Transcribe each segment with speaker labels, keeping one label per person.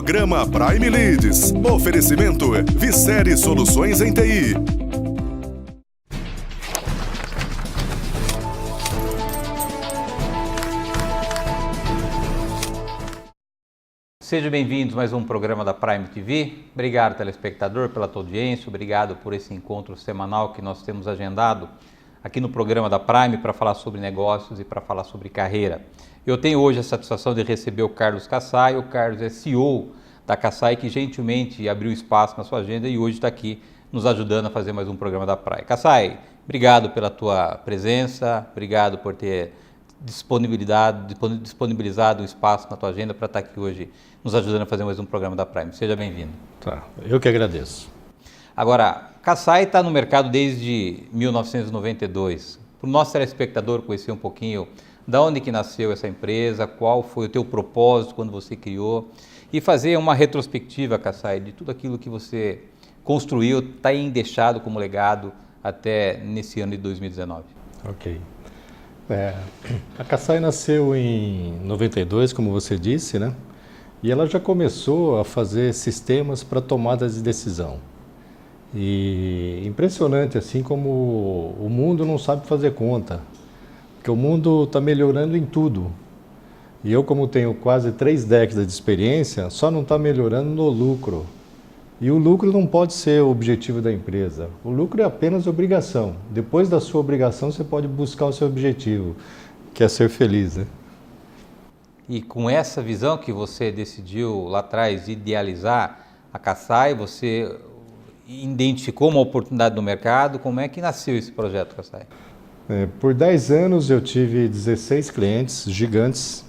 Speaker 1: Programa Prime Leads. Oferecimento Vicere Soluções em TI.
Speaker 2: Sejam bem-vindos a mais um programa da Prime TV. Obrigado, telespectador, pela tua audiência. Obrigado por esse encontro semanal que nós temos agendado aqui no programa da Prime para falar sobre negócios e para falar sobre carreira. Eu tenho hoje a satisfação de receber o Carlos Kassai. O Carlos é CEO da Kassai, que gentilmente abriu espaço na sua agenda e hoje está aqui nos ajudando a fazer mais um programa da Prime. Kassai, obrigado pela tua presença, obrigado por ter disponibilizado o espaço na tua agenda para estar aqui hoje nos ajudando a fazer mais um programa da Prime. Seja bem-vindo.
Speaker 3: Tá, eu que agradeço.
Speaker 2: Agora, Kassai está no mercado desde 1992. Para o nosso telespectador conhecer um pouquinho da onde que nasceu essa empresa, qual foi o teu propósito quando você criou e fazer uma retrospectiva, Kassai, de tudo aquilo que você construiu, está deixado como legado até nesse ano de 2019.
Speaker 3: Ok. A Kassai nasceu em 92, como você disse, né? E ela já começou a fazer sistemas para tomadas de decisão. E impressionante, assim como o mundo não sabe fazer conta, porque o mundo está melhorando em tudo. E eu, como tenho quase 3 décadas de experiência, só não está melhorando no lucro. E o lucro não pode ser o objetivo da empresa. O lucro é apenas obrigação. Depois da sua obrigação, você pode buscar o seu objetivo, que é ser feliz, né?
Speaker 2: E com essa visão que você decidiu lá atrás idealizar a Kassai, você identificou uma oportunidade no mercado. Como é que nasceu esse projeto, Kassai?
Speaker 3: Por 10 anos eu tive 16 clientes gigantes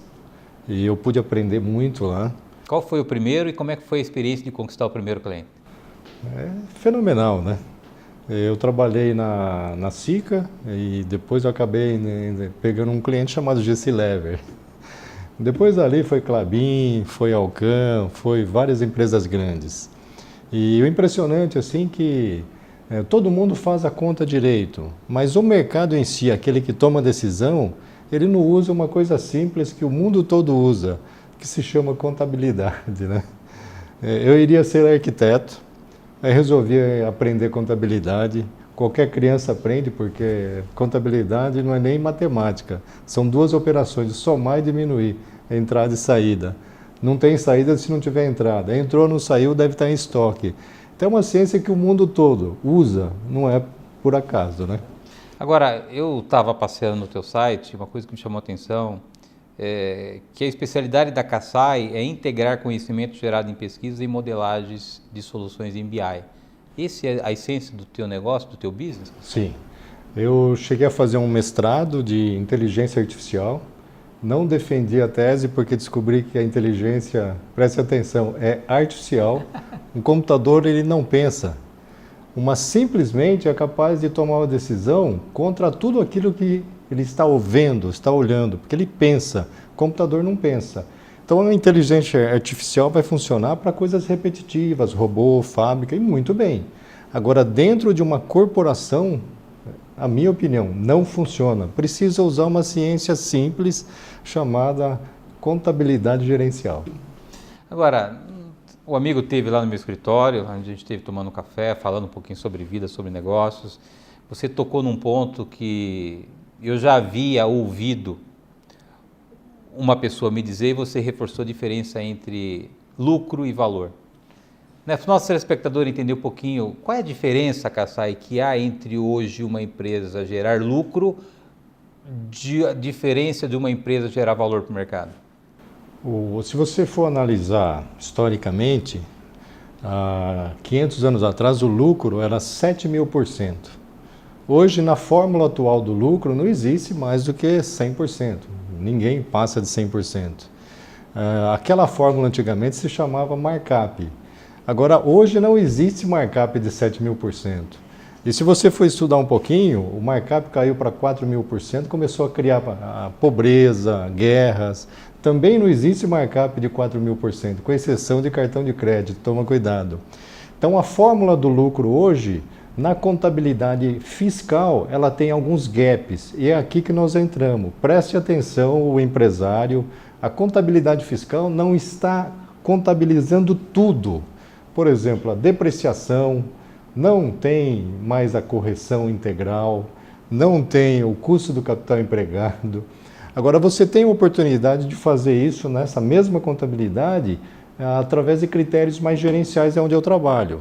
Speaker 3: e eu pude aprender muito lá.
Speaker 2: Qual foi o primeiro e como é que foi a experiência de conquistar o primeiro cliente?
Speaker 3: É fenomenal, né? Eu trabalhei na Sika e depois eu acabei pegando um cliente chamado GC Lever. Depois ali foi Klabin, foi Alcan, foi várias empresas grandes. E o impressionante assim que todo mundo faz a conta direito, mas o mercado em si, aquele que toma a decisão, ele não usa uma coisa simples que o mundo todo usa, que se chama contabilidade, né? Eu iria ser arquiteto, aí resolvi aprender contabilidade. Qualquer criança aprende, porque contabilidade não é nem matemática. São 2 operações, somar e diminuir, entrada e saída. Não tem saída se não tiver entrada. Entrou, não saiu, deve estar em estoque. Então é uma ciência que o mundo todo usa, não é por acaso, né?
Speaker 2: Agora, eu estava passeando no teu site, uma coisa que me chamou a atenção, que a especialidade da Kassai é integrar conhecimento gerado em pesquisa e modelagens de soluções em BI. Essa é a essência do teu negócio, do teu business?
Speaker 3: Sim. Eu cheguei a fazer um mestrado de inteligência artificial. Não defendi a tese porque descobri que a inteligência, preste atenção, é artificial. Um computador, ele não pensa. Simplesmente é capaz de tomar uma decisão contra tudo aquilo que ele está ouvindo, está olhando, porque ele pensa. O computador não pensa. Então a inteligência artificial vai funcionar para coisas repetitivas, robô, fábrica, e muito bem. Agora, dentro de uma corporação, a minha opinião, não funciona. Precisa usar uma ciência simples chamada contabilidade gerencial.
Speaker 2: Agora, o amigo esteve lá no meu escritório, onde a gente esteve tomando café, falando um pouquinho sobre vida, sobre negócios. Você tocou num ponto que eu já havia ouvido uma pessoa me dizer e você reforçou a diferença entre lucro e valor. Para o nosso telespectador entender um pouquinho, qual é a diferença, Kassai, que há entre hoje uma empresa gerar lucro, a diferença de uma empresa gerar valor para o mercado?
Speaker 3: Se você for analisar historicamente, há 500 anos atrás o lucro era 7.000%. Hoje, na fórmula atual do lucro, não existe mais do que 100%. Ninguém passa de 100%. Aquela fórmula antigamente se chamava markup. Agora, hoje não existe markup de 7.000%. E se você for estudar um pouquinho, o markup caiu para 4.000%, começou a criar a pobreza, guerras. Também não existe markup de 4.000%, com exceção de cartão de crédito, toma cuidado. Então, a fórmula do lucro hoje, na contabilidade fiscal, ela tem alguns gaps, e é aqui que nós entramos. Preste atenção, o empresário, a contabilidade fiscal não está contabilizando tudo. Por exemplo, a depreciação, não tem mais a correção integral, não tem o custo do capital empregado. Agora, você tem a oportunidade de fazer isso nessa mesma contabilidade através de critérios mais gerenciais, é onde eu trabalho.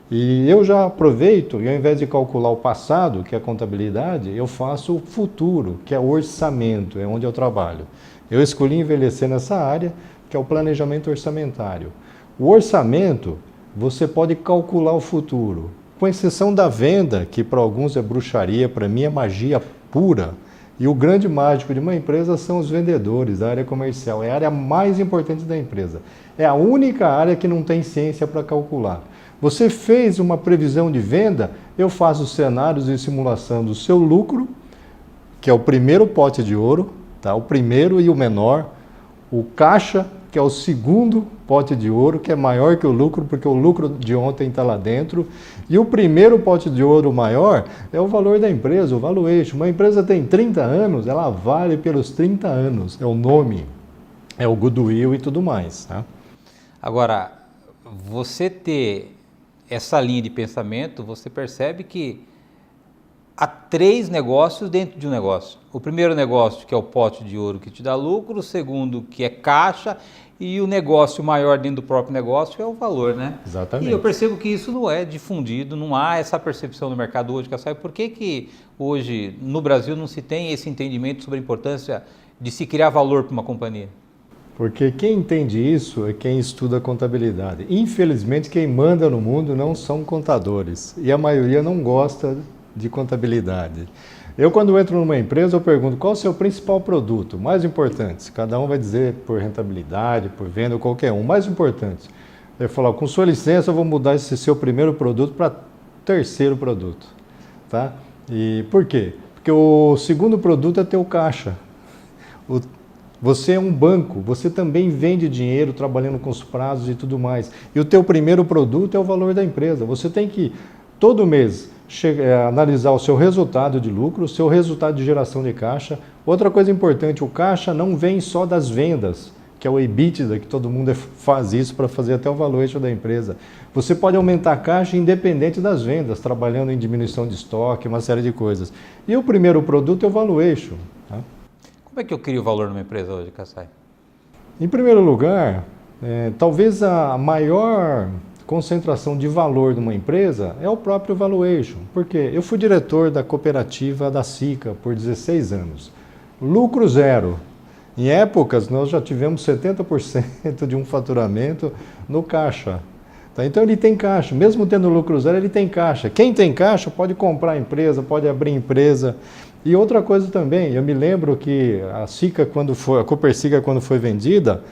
Speaker 3: E eu já aproveito, e ao invés de calcular o passado, que é a contabilidade, eu faço o futuro, que é o orçamento, é onde eu trabalho. Eu escolhi envelhecer nessa área, que é o planejamento orçamentário. O orçamento, você pode calcular o futuro, com exceção da venda, que para alguns é bruxaria, para mim é magia pura. E o grande mágico de uma empresa são os vendedores, a área comercial. É a área mais importante da empresa. É a única área que não tem ciência para calcular. Você fez uma previsão de venda, eu faço cenários de simulação do seu lucro, que é o primeiro pote de ouro, tá? O primeiro e o menor. O caixa, que é o segundo pote de ouro, que é maior que o lucro, porque o lucro de ontem está lá dentro. E o primeiro pote de ouro maior é o valor da empresa, o valuation. Uma empresa tem 30 anos, ela vale pelos 30 anos. É o nome, é o goodwill e tudo mais. Tá?
Speaker 2: Agora, você ter essa linha de pensamento, você percebe que há 3 negócios dentro de um negócio. O primeiro negócio, que é o pote de ouro que te dá lucro, o segundo, que é caixa, e o negócio maior dentro do próprio negócio, que é o valor, né?
Speaker 3: Exatamente.
Speaker 2: E eu percebo que isso não é difundido, não há essa percepção no mercado hoje, Kassai. Por que hoje no Brasil não se tem esse entendimento sobre a importância de se criar valor para uma companhia?
Speaker 3: Porque quem entende isso é quem estuda contabilidade. Infelizmente, quem manda no mundo não são contadores. E a maioria não gosta de contabilidade. Eu, quando entro numa empresa, eu pergunto qual é o seu principal produto, mais importante. Cada um vai dizer por rentabilidade, por venda, ou qualquer um. Mais importante. Eu falo, com sua licença, eu vou mudar esse seu primeiro produto para terceiro produto. Tá? E por quê? Porque o segundo produto é teu caixa. Você é um banco, você também vende dinheiro trabalhando com os prazos e tudo mais. E o teu primeiro produto é o valor da empresa. Você tem que, todo mês, analisar o seu resultado de lucro, o seu resultado de geração de caixa. Outra coisa importante, o caixa não vem só das vendas, que é o EBITDA, que todo mundo faz isso para fazer até o valuation da empresa. Você pode aumentar a caixa independente das vendas, trabalhando em diminuição de estoque, uma série de coisas. E o primeiro produto é o valuation. Tá?
Speaker 2: Como é que eu crio valor numa empresa hoje, Kassai?
Speaker 3: Em primeiro lugar, talvez a maior concentração de valor de uma empresa é o próprio valuation. Por quê? Eu fui diretor da cooperativa da SICA por 16 anos. Lucro zero. Em épocas, nós já tivemos 70% de um faturamento no caixa. Tá? Então, ele tem caixa. Mesmo tendo lucro zero, ele tem caixa. Quem tem caixa pode comprar a empresa, pode abrir empresa. E outra coisa também, eu me lembro que a SICA, a Copersica, quando foi vendida,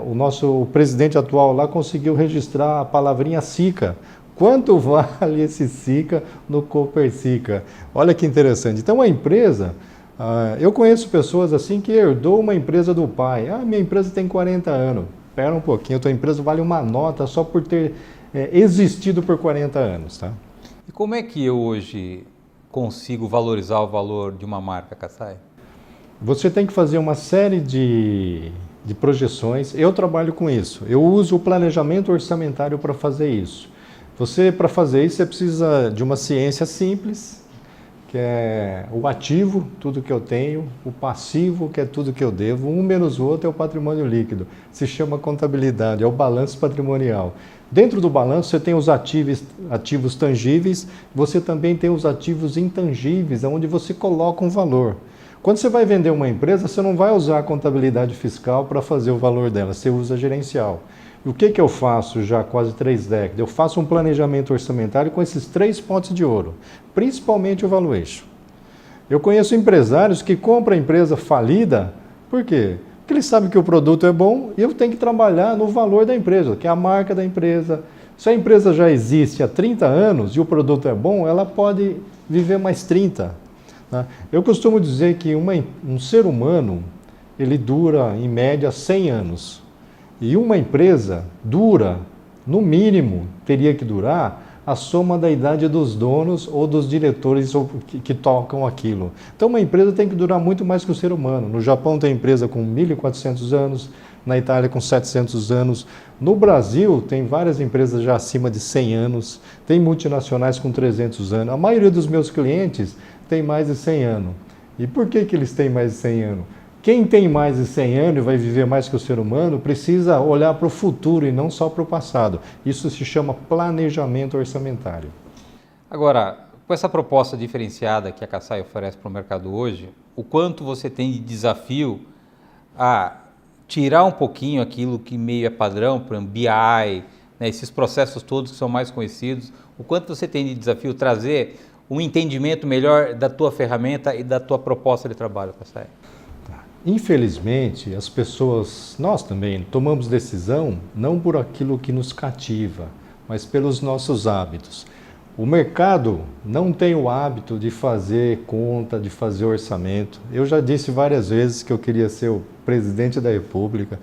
Speaker 3: o nosso presidente atual lá conseguiu registrar a palavrinha SICA. Quanto vale esse SICA no Copersica? Olha que interessante. Então, a empresa, eu conheço pessoas assim que herdou uma empresa do pai. Minha empresa tem 40 anos. Espera um pouquinho, a tua empresa vale uma nota só por ter existido por 40 anos. Tá?
Speaker 2: E como é que eu hoje consigo valorizar o valor de uma marca, Kassai?
Speaker 3: Você tem que fazer uma série de projeções. Eu trabalho com isso. Eu uso o planejamento orçamentário para fazer isso. Para fazer isso, você precisa de uma ciência simples, que é o ativo, tudo que eu tenho, o passivo, que é tudo que eu devo, um menos o outro é o patrimônio líquido. Se chama contabilidade, é o balanço patrimonial. Dentro do balanço você tem os ativos tangíveis, você também tem os ativos intangíveis, onde você coloca um valor. Quando você vai vender uma empresa, você não vai usar a contabilidade fiscal para fazer o valor dela, você usa gerencial. E o que eu faço já há quase 3 décadas? Eu faço um planejamento orçamentário com esses 3 potes de ouro, principalmente o valuation. Eu conheço empresários que compram a empresa falida, por quê? Porque eles sabem que o produto é bom e eu tenho que trabalhar no valor da empresa, que é a marca da empresa. Se a empresa já existe há 30 anos e o produto é bom, ela pode viver mais 30. Tá? Eu costumo dizer que um ser humano, ele dura em média 100 anos. E uma empresa dura, no mínimo, teria que durar a soma da idade dos donos ou dos diretores que tocam aquilo. Então, uma empresa tem que durar muito mais que o ser humano. No Japão tem empresa com 1.400 anos, na Itália com 700 anos. No Brasil, tem várias empresas já acima de 100 anos, tem multinacionais com 300 anos. A maioria dos meus clientes tem mais de 100 anos. E por que eles têm mais de 100 anos? Quem tem mais de 100 anos e vai viver mais que o ser humano precisa olhar para o futuro e não só para o passado. Isso se chama planejamento orçamentário.
Speaker 2: Agora, com essa proposta diferenciada que a Kassai oferece para o mercado hoje, o quanto você tem de desafio a tirar um pouquinho aquilo que meio é padrão, por exemplo, BI, né, esses processos todos que são mais conhecidos, o quanto você tem de desafio trazer um entendimento melhor da tua ferramenta e da tua proposta de trabalho, Kassai?
Speaker 3: Infelizmente, as pessoas, nós também, tomamos decisão não por aquilo que nos cativa, mas pelos nossos hábitos. O mercado não tem o hábito de fazer conta, de fazer orçamento. Eu já disse várias vezes que eu queria ser o presidente da República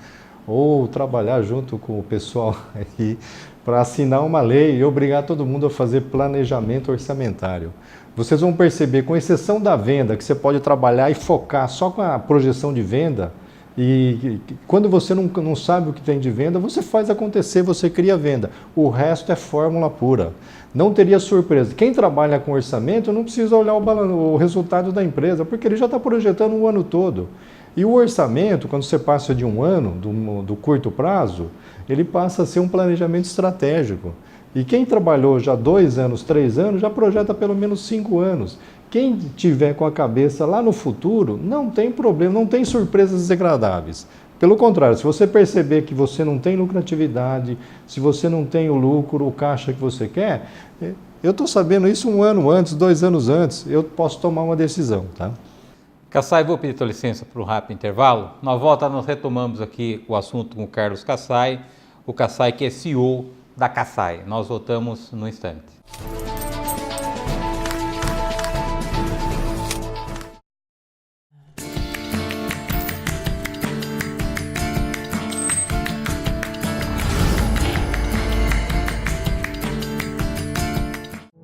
Speaker 3: ou trabalhar junto com o pessoal aí para assinar uma lei e obrigar todo mundo a fazer planejamento orçamentário. Vocês vão perceber, com exceção da venda, que você pode trabalhar e focar só com a projeção de venda, e quando você não sabe o que tem de venda, você faz acontecer, você cria venda. O resto é fórmula pura. Não teria surpresa. Quem trabalha com orçamento não precisa olhar o resultado da empresa, porque ele já está projetando o ano todo. E o orçamento, quando você passa de um ano, do curto prazo, ele passa a ser um planejamento estratégico. E quem trabalhou já 2 anos, 3 anos, já projeta pelo menos 5 anos. Quem tiver com a cabeça lá no futuro, não tem problema, não tem surpresas desagradáveis. Pelo contrário, se você perceber que você não tem lucratividade, se você não tem o lucro, o caixa que você quer, eu estou sabendo isso 1 ano antes, 2 anos antes, eu posso tomar uma decisão, tá?
Speaker 2: Kassai, vou pedir tua licença para um rápido intervalo. Na volta nós retomamos aqui o assunto com o Carlos Kassai, o Kassai que é CEO da Kassai. Nós voltamos no instante.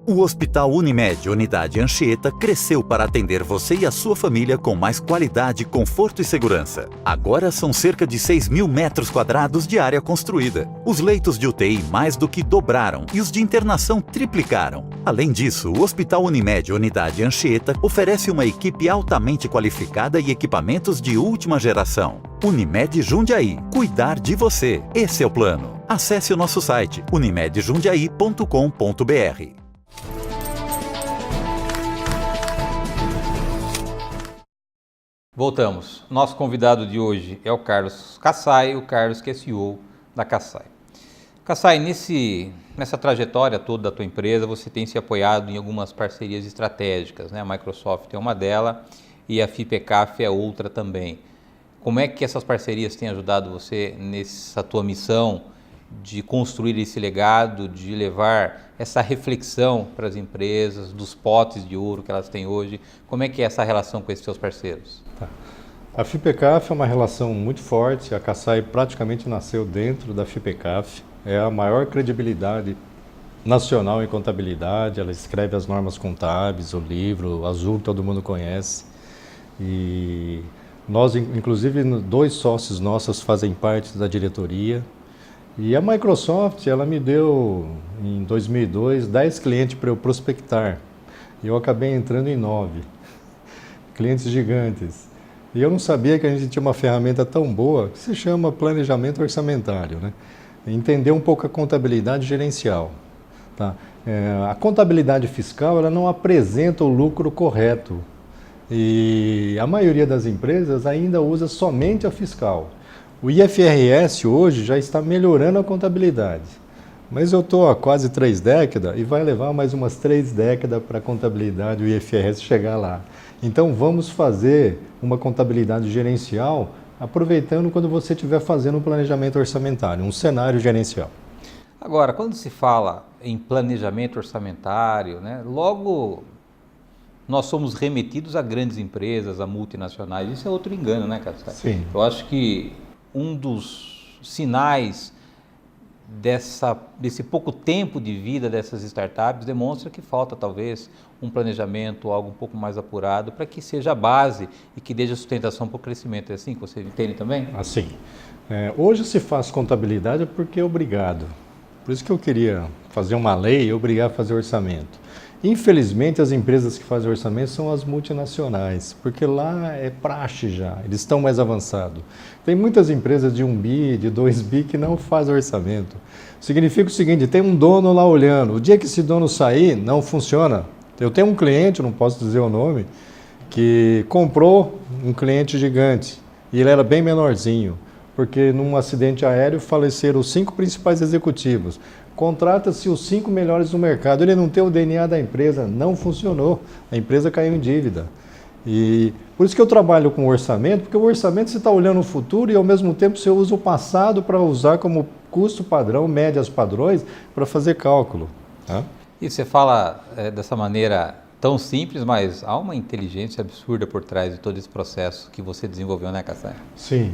Speaker 4: O Hospital Unimed Unidade Anchieta cresceu para atender você e a sua família com mais qualidade, conforto e segurança. Agora são cerca de 6.000 metros quadrados de área construída. Os leitos de UTI mais do que dobraram e os de internação triplicaram. Além disso, o Hospital Unimed Unidade Anchieta oferece uma equipe altamente qualificada e equipamentos de última geração. Unimed Jundiaí, cuidar de você. Esse é o plano. Acesse o nosso site unimedjundiaí.com.br.
Speaker 2: Voltamos. Nosso convidado de hoje é o Carlos Kassai, o Carlos que é CEO da Kassai. Kassai, nessa trajetória toda da tua empresa, você tem se apoiado em algumas parcerias estratégicas, né? A Microsoft é uma delas e a FIPECAF é outra também. Como é que essas parcerias têm ajudado você nessa tua missão de construir esse legado, de levar essa reflexão para as empresas, dos potes de ouro que elas têm hoje? Como é que é essa relação com esses seus parceiros?
Speaker 3: Tá. A FIPECAF é uma relação muito forte, a Kassai praticamente nasceu dentro da FIPECAF, é a maior credibilidade nacional em contabilidade, ela escreve as normas contábeis, o livro azul que todo mundo conhece, e nós, inclusive, 2 sócios nossos fazem parte da diretoria. E a Microsoft, ela me deu, em 2002, 10 clientes para eu prospectar. E eu acabei entrando em 9. Clientes gigantes. E eu não sabia que a gente tinha uma ferramenta tão boa, que se chama planejamento orçamentário, né? Entender um pouco a contabilidade gerencial. Tá? A contabilidade fiscal, ela não apresenta o lucro correto. E a maioria das empresas ainda usa somente a fiscal. O IFRS hoje já está melhorando a contabilidade, mas eu estou há quase 3 décadas e vai levar mais umas 3 décadas para a contabilidade, o IFRS chegar lá. Então vamos fazer uma contabilidade gerencial aproveitando quando você estiver fazendo um planejamento orçamentário, um cenário gerencial.
Speaker 2: Agora, quando se fala em planejamento orçamentário, né, logo nós somos remetidos a grandes empresas, a multinacionais. Isso é outro engano, né, Kassai?
Speaker 3: Sim.
Speaker 2: Eu acho que um dos sinais desse pouco tempo de vida dessas startups demonstra que falta talvez um planejamento, algo um pouco mais apurado para que seja a base e que dê sustentação para o crescimento. É assim que você entende também?
Speaker 3: Assim, hoje se faz contabilidade porque é obrigado. Por isso que eu queria fazer uma lei e obrigar a fazer orçamento. Infelizmente, as empresas que fazem orçamento são as multinacionais, porque lá é praxe já, eles estão mais avançados. Tem muitas empresas de 1 bi, de 2 bi que não fazem orçamento. Significa o seguinte, tem um dono lá olhando, o dia que esse dono sair, não funciona. Eu tenho um cliente, não posso dizer o nome, que comprou um cliente gigante e ele era bem menorzinho, porque num acidente aéreo faleceram os 5 principais executivos. Contrata-se os 5 melhores do mercado, ele não tem o DNA da empresa, não funcionou, a empresa caiu em dívida. E por isso que eu trabalho com orçamento, porque o orçamento você está olhando o futuro e ao mesmo tempo você usa o passado para usar como custo padrão, médias padrões, para fazer cálculo. Tá?
Speaker 2: E você fala dessa maneira tão simples, mas há uma inteligência absurda por trás de todo esse processo que você desenvolveu, né, Kassai?
Speaker 3: Sim,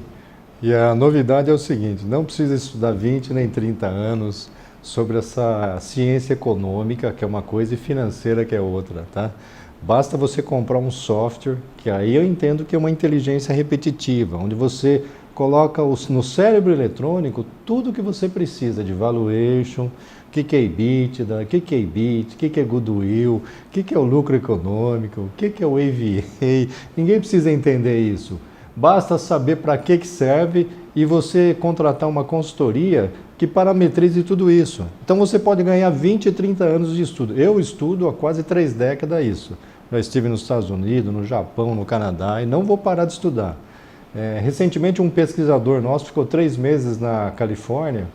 Speaker 3: e a novidade é o seguinte, não precisa estudar 20 nem 30 anos, sobre essa ciência econômica, que é uma coisa, e financeira, que é outra, tá? Basta você comprar um software, que aí eu entendo que é uma inteligência repetitiva, onde você coloca no cérebro eletrônico tudo que você precisa de valuation, o que é EBITDA, o que é EBIT, o que é goodwill, o que é o lucro econômico, o que é o EVA. Ninguém precisa entender isso. Basta saber para que serve e você contratar uma consultoria que parametrize tudo isso. Então você pode ganhar 20, 30 anos de estudo. Eu estudo há quase 3 décadas isso. Já estive nos Estados Unidos, no Japão, no Canadá e não vou parar de estudar. Recentemente um pesquisador nosso ficou 3 meses na Califórnia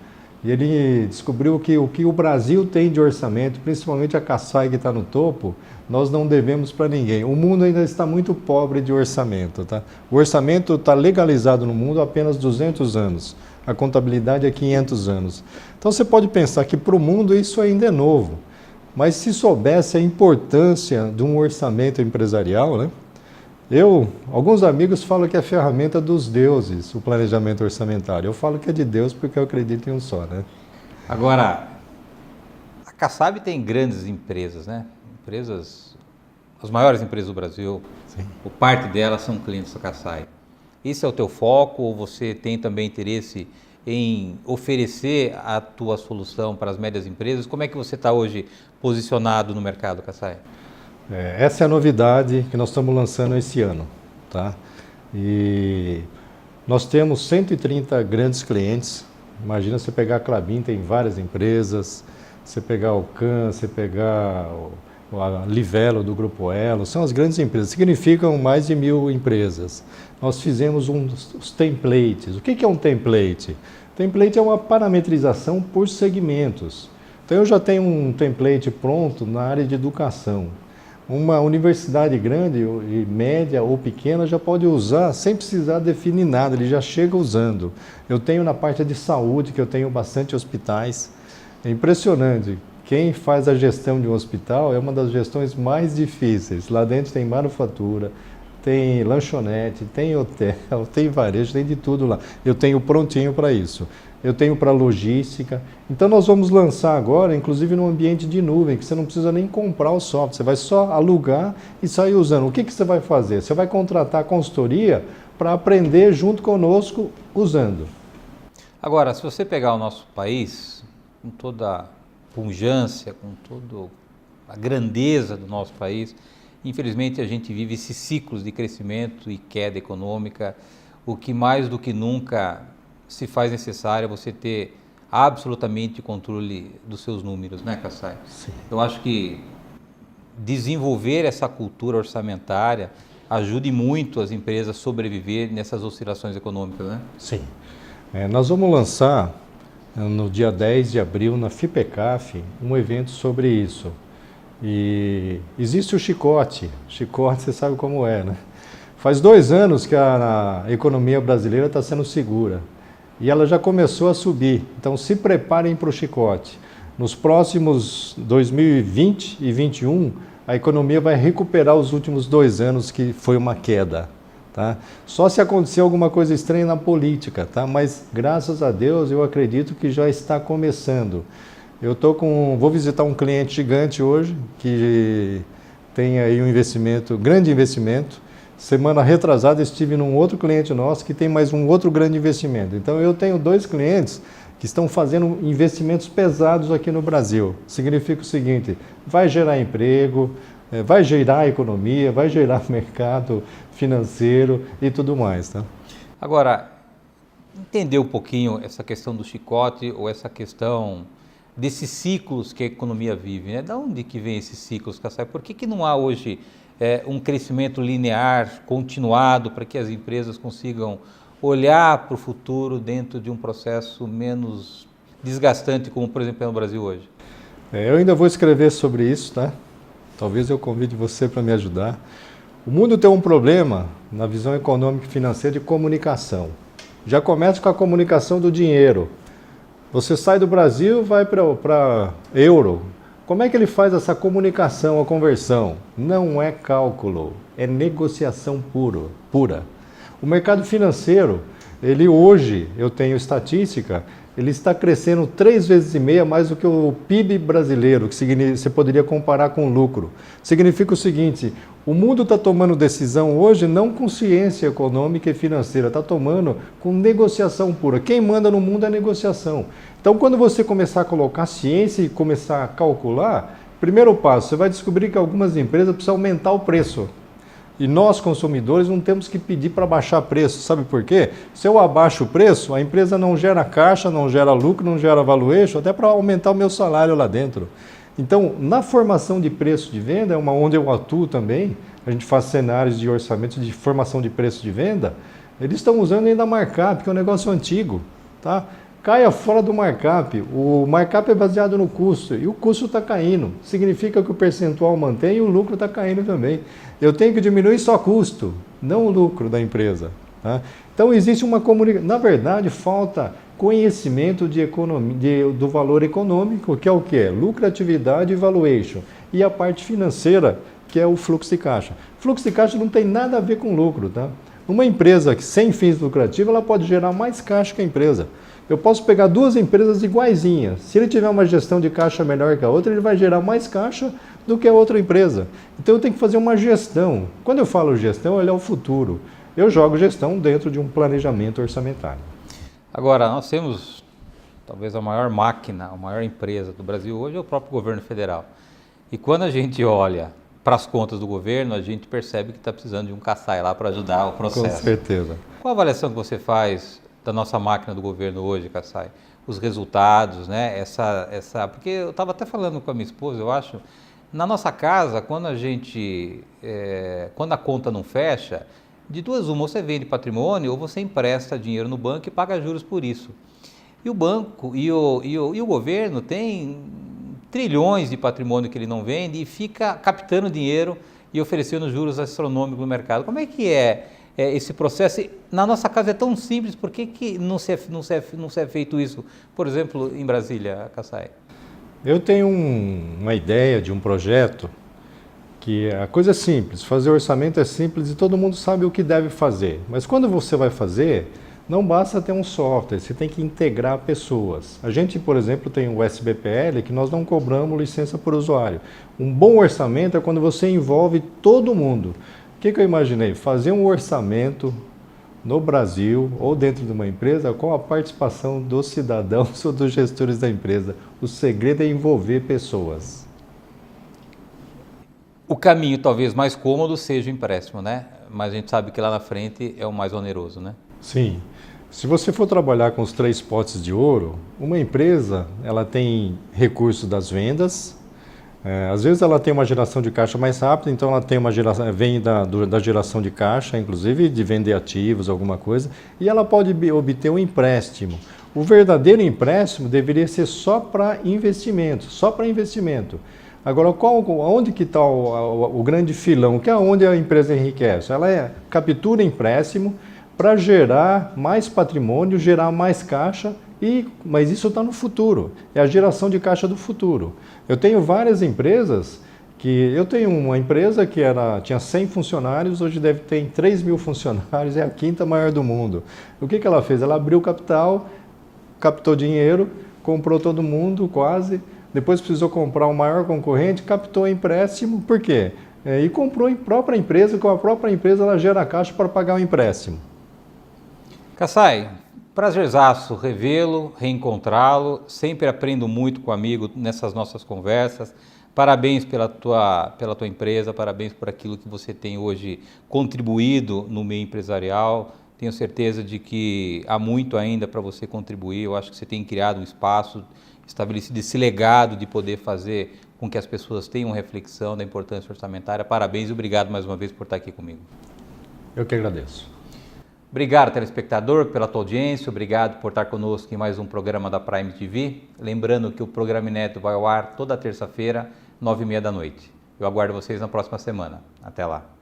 Speaker 3: e ele descobriu que o que o Brasil tem de orçamento, principalmente a Kassai que está no topo, nós não devemos para ninguém. O mundo ainda está muito pobre de orçamento. Tá? O orçamento está legalizado no mundo há apenas 200 anos. A contabilidade é 500 anos. Então você pode pensar que para o mundo isso ainda é novo. Mas se soubesse a importância de um orçamento empresarial, né? Alguns amigos falam que é a ferramenta dos deuses, o planejamento orçamentário. Eu falo que é de Deus porque eu acredito em um só, né?
Speaker 2: Agora, a Kassab tem grandes empresas, né? As maiores empresas do Brasil, ou parte delas são clientes da Kassai. Esse é o teu foco ou você tem também interesse em oferecer a tua solução para as médias empresas? Como é que você está hoje posicionado no mercado, Kassai?
Speaker 3: Essa é a novidade que nós estamos lançando esse ano. Tá? E nós temos 130 grandes clientes. Imagina você pegar a Klabin, tem várias empresas. Você pegar o CAN, você pegar a Livelo do Grupo Elo, são as grandes empresas, significam mais de 1.000 empresas. Nós fizemos os templates. O que é um template? Template é uma parametrização por segmentos. Então eu já tenho um template pronto na área de educação. Uma universidade grande, média ou pequena já pode usar sem precisar definir nada, ele já chega usando. Eu tenho na parte de saúde, que eu tenho bastante hospitais. É impressionante. Quem faz a gestão de um hospital é uma das gestões mais difíceis. Lá dentro tem manufatura, tem lanchonete, tem hotel, tem varejo, tem de tudo lá. Eu tenho prontinho para isso. Eu tenho para logística. Então nós vamos lançar agora, inclusive no ambiente de nuvem, que você não precisa nem comprar o software, você vai só alugar e sair usando. O que você vai fazer? Você vai contratar a consultoria para aprender junto conosco usando.
Speaker 2: Agora, se você pegar o nosso país, com toda a pujança, com toda a grandeza do nosso país, infelizmente a gente vive esses ciclos de crescimento e queda econômica, o que mais do que nunca se faz necessário é você ter absolutamente controle dos seus números, né, Kassai?
Speaker 3: Sim.
Speaker 2: Eu acho que desenvolver essa cultura orçamentária ajude muito as empresas a sobreviver nessas oscilações econômicas, né?
Speaker 3: Sim. Nós vamos lançar no dia 10 de abril na FIPECAF um evento sobre isso. E existe o chicote. Chicote, você sabe como é, né? Faz 2 anos que a economia brasileira está sendo segura. E ela já começou a subir. Então se preparem para o chicote. Nos próximos 2020 e 2021, a economia vai recuperar os últimos 2 anos que foi uma queda. Tá? Só se acontecer alguma coisa estranha na política, tá? Mas graças a Deus eu acredito que já está começando. Vou visitar um cliente gigante hoje que tem aí um investimento, grande investimento. Semana retrasada estive num outro cliente nosso que tem mais um outro grande investimento. Então eu tenho 2 clientes que estão fazendo investimentos pesados aqui no Brasil. Significa o seguinte: vai gerar emprego, vai gerar economia, vai gerar mercado financeiro e tudo mais, tá?
Speaker 2: Agora, entender um pouquinho essa questão do chicote ou essa questão desses ciclos que a economia vive, né? Da onde que vem esses ciclos, Kassai? Por que não há hoje um crescimento linear, continuado, para que as empresas consigam olhar para o futuro dentro de um processo menos desgastante, como por exemplo é no Brasil hoje?
Speaker 3: Eu ainda vou escrever sobre isso, tá? Talvez eu convide você para me ajudar. O mundo tem um problema na visão econômica e financeira de comunicação. Já começa com a comunicação do dinheiro. Você sai do Brasil, vai para euro. Como é que ele faz essa comunicação, a conversão? Não é cálculo, é negociação pura. O mercado financeiro, ele hoje, eu tenho estatística, ele está crescendo 3,5 vezes mais do que o PIB brasileiro, que você poderia comparar com o lucro. Significa o seguinte: o mundo está tomando decisão hoje não com ciência econômica e financeira, está tomando com negociação pura. Quem manda no mundo é negociação. Então, quando você começar a colocar ciência e começar a calcular, primeiro passo, você vai descobrir que algumas empresas precisam aumentar o preço. E nós, consumidores, não temos que pedir para baixar preço. Sabe por quê? Se eu abaixo o preço, a empresa não gera caixa, não gera lucro, não gera valuation, até para aumentar o meu salário lá dentro. Então, na formação de preço de venda, é onde eu atuo também, a gente faz cenários de orçamento de formação de preço de venda, eles estão usando ainda markup, que é um negócio antigo, tá? Caia fora do markup. O markup é baseado no custo e o custo está caindo. Significa que o percentual mantém e o lucro está caindo também. Eu tenho que diminuir só custo, não o lucro da empresa. Tá? Então existe uma comunicação. Na verdade, falta conhecimento de economia, do valor econômico, que é o quê? Lucratividade e valuation. E a parte financeira, que é o fluxo de caixa. Fluxo de caixa não tem nada a ver com lucro. Tá? Uma empresa que sem fins lucrativos, ela pode gerar mais caixa que a empresa. Eu posso pegar 2 empresas iguaizinhas. Se ele tiver uma gestão de caixa melhor que a outra, ele vai gerar mais caixa do que a outra empresa. Então eu tenho que fazer uma gestão. Quando eu falo gestão, olhar o futuro. Eu jogo gestão dentro de um planejamento orçamentário.
Speaker 2: Agora, nós temos talvez a maior máquina, a maior empresa do Brasil hoje é o próprio governo federal. E quando a gente olha para as contas do governo, a gente percebe que está precisando de um Kassai lá para ajudar o processo.
Speaker 3: Com certeza.
Speaker 2: Qual a avaliação que você faz da nossa máquina do governo hoje, Kassai? Os resultados, né? Porque eu estava até falando com a minha esposa, eu acho, na nossa casa, quando a conta não fecha, de duas uma, você vende patrimônio ou você empresta dinheiro no banco e paga juros por isso. E o banco e o governo tem trilhões de patrimônio que ele não vende e fica captando dinheiro e oferecendo juros astronômicos no mercado. Como é que é esse processo? Na nossa casa é tão simples, por que não se é feito isso, por exemplo, em Brasília, Kassai?
Speaker 3: Eu tenho uma ideia de um projeto que a coisa é simples, fazer orçamento é simples e todo mundo sabe o que deve fazer. Mas quando você vai fazer, não basta ter um software, você tem que integrar pessoas. A gente, por exemplo, tem o SBPL, que nós não cobramos licença por usuário. Um bom orçamento é quando você envolve todo mundo. O que eu imaginei? Fazer um orçamento no Brasil ou dentro de uma empresa com a participação dos cidadãos ou dos gestores da empresa. O segredo é envolver pessoas.
Speaker 2: O caminho talvez mais cômodo seja o empréstimo, né? Mas a gente sabe que lá na frente é o mais oneroso, né?
Speaker 3: Sim. Se você for trabalhar com os 3 potes de ouro, uma empresa ela tem recursos das vendas, às vezes ela tem uma geração de caixa mais rápida, então ela tem uma geração, vem da geração de caixa, inclusive de vender ativos, alguma coisa, e ela pode obter um empréstimo. O verdadeiro empréstimo deveria ser só para investimento, Agora, onde que está o grande filão? Que é onde a empresa enriquece? Ela captura empréstimo para gerar mais patrimônio, gerar mais caixa, mas isso está no futuro. É a geração de caixa do futuro. Eu tenho várias empresas Que eu tenho uma empresa que tinha 100 funcionários, hoje deve ter 3.000 funcionários, é a quinta maior do mundo. O que ela fez? Ela abriu capital, captou dinheiro, comprou todo mundo quase, depois precisou comprar o maior concorrente, captou empréstimo, por quê? E comprou a própria empresa, com a própria empresa ela gera caixa para pagar o empréstimo.
Speaker 2: Kassai, prazerzaço revê-lo, reencontrá-lo, sempre aprendo muito com o amigo nessas nossas conversas. Parabéns pela tua empresa, parabéns por aquilo que você tem hoje contribuído no meio empresarial. Tenho certeza de que há muito ainda para você contribuir. Eu acho que você tem criado um espaço, estabelecido esse legado de poder fazer com que as pessoas tenham reflexão da importância orçamentária. Parabéns e obrigado mais uma vez por estar aqui comigo.
Speaker 3: Eu que agradeço.
Speaker 2: Obrigado, telespectador, pela tua audiência. Obrigado por estar conosco em mais um programa da Prime TV. Lembrando que o Programa Inédito vai ao ar toda terça-feira, 9h30 da noite. Eu aguardo vocês na próxima semana. Até lá.